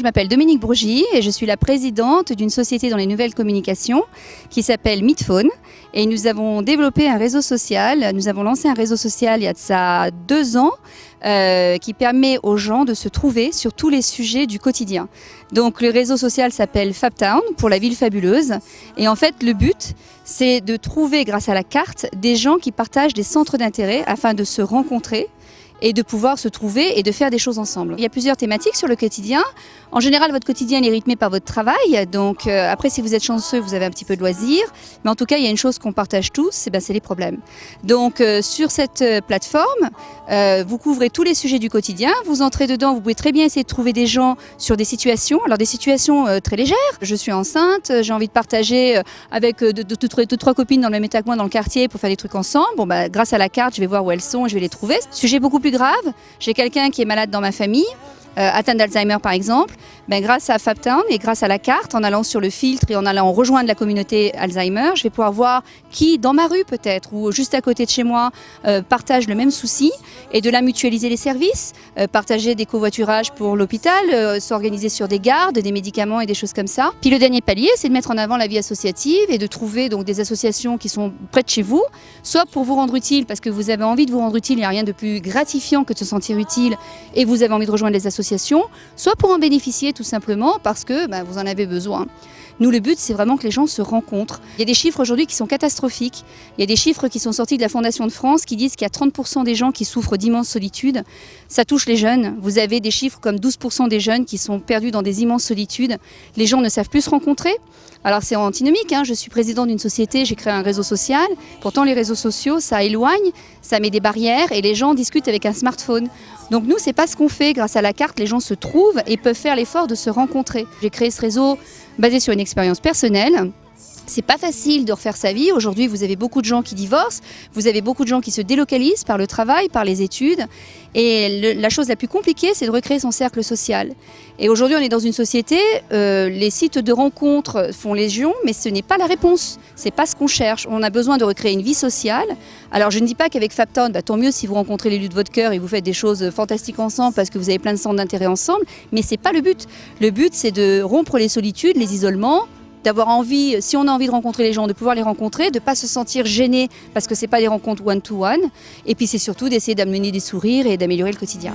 m'appelle Dominique Bourgy et je suis la présidente d'une société dans les nouvelles communications qui s'appelle Meetphone. Et nous avons développé un réseau social, nous avons lancé un réseau social il y a de ça 2 ans qui permet aux gens de se trouver sur tous les sujets du quotidien. Donc le réseau social s'appelle FabTown pour la ville fabuleuse et en fait le but c'est de trouver grâce à la carte des gens qui partagent des centres d'intérêt afin de se rencontrer et de pouvoir se trouver et de faire des choses ensemble. Il y a plusieurs thématiques sur le quotidien. En général, votre quotidien est rythmé par votre travail. Donc après, si vous êtes chanceux, vous avez un petit peu de loisirs. Mais en tout cas, il y a une chose qu'on partage tous, c'est les problèmes. Donc sur cette plateforme, vous couvrez tous les sujets du quotidien. Vous entrez dedans, vous pouvez très bien essayer de trouver des gens sur des situations. Alors des situations très légères. Je suis enceinte, j'ai envie de partager avec 2-3 copines dans le même état que moi dans le quartier pour faire des trucs ensemble. Bon, grâce à la carte, je vais voir où elles sont et je vais les trouver. Sujet beaucoup plus grave, j'ai quelqu'un qui est malade dans ma famille, atteint d'Alzheimer par exemple, grâce à FabTown et grâce à la carte, en allant sur le filtre et en allant rejoindre la communauté Alzheimer, je vais pouvoir voir qui dans ma rue peut-être ou juste à côté de chez moi partage le même souci et de la mutualiser les services, partager des covoiturages pour l'hôpital, s'organiser sur des gardes, des médicaments et des choses comme ça. Puis le dernier palier, c'est de mettre en avant la vie associative et de trouver donc des associations qui sont près de chez vous, soit pour vous rendre utile parce que vous avez envie de vous rendre utile, il n'y a rien de plus gratifiant que de se sentir utile et vous avez envie de rejoindre les associations, soit pour en bénéficier tout simplement parce que vous en avez besoin. Nous, le but, c'est vraiment que les gens se rencontrent. Il y a des chiffres aujourd'hui qui sont catastrophiques. Il y a des chiffres qui sont sortis de la Fondation de France qui disent qu'il y a 30% des gens qui souffrent d'immense solitude. Ça touche les jeunes. Vous avez des chiffres comme 12% des jeunes qui sont perdus dans des immenses solitudes. Les gens ne savent plus se rencontrer. Alors c'est antinomique, hein. Je suis présidente d'une société, j'ai créé un réseau social. Pourtant les réseaux sociaux, ça éloigne, ça met des barrières et les gens discutent avec un smartphone. Donc nous, c'est pas ce qu'on fait. Grâce à la carte, les gens se trouvent et peuvent faire l'effort de se rencontrer. J'ai créé ce réseau basé sur une expérience personnelle. C'est pas facile de refaire sa vie. Aujourd'hui, vous avez beaucoup de gens qui divorcent, vous avez beaucoup de gens qui se délocalisent par le travail, par les études. Et la chose la plus compliquée, c'est de recréer son cercle social. Et aujourd'hui, on est dans une société, les sites de rencontres font légion, mais ce n'est pas la réponse. C'est pas ce qu'on cherche. On a besoin de recréer une vie sociale. Alors, je ne dis pas qu'avec FabTown, tant mieux si vous rencontrez l'élu de votre cœur et vous faites des choses fantastiques ensemble parce que vous avez plein de centres d'intérêt ensemble, mais c'est pas le but. Le but, c'est de rompre les solitudes, les isolements, d'avoir envie, si on a envie de rencontrer les gens, de pouvoir les rencontrer, de ne pas se sentir gêné parce que ce n'est pas des rencontres one-to-one. Et puis c'est surtout d'essayer d'amener des sourires et d'améliorer le quotidien.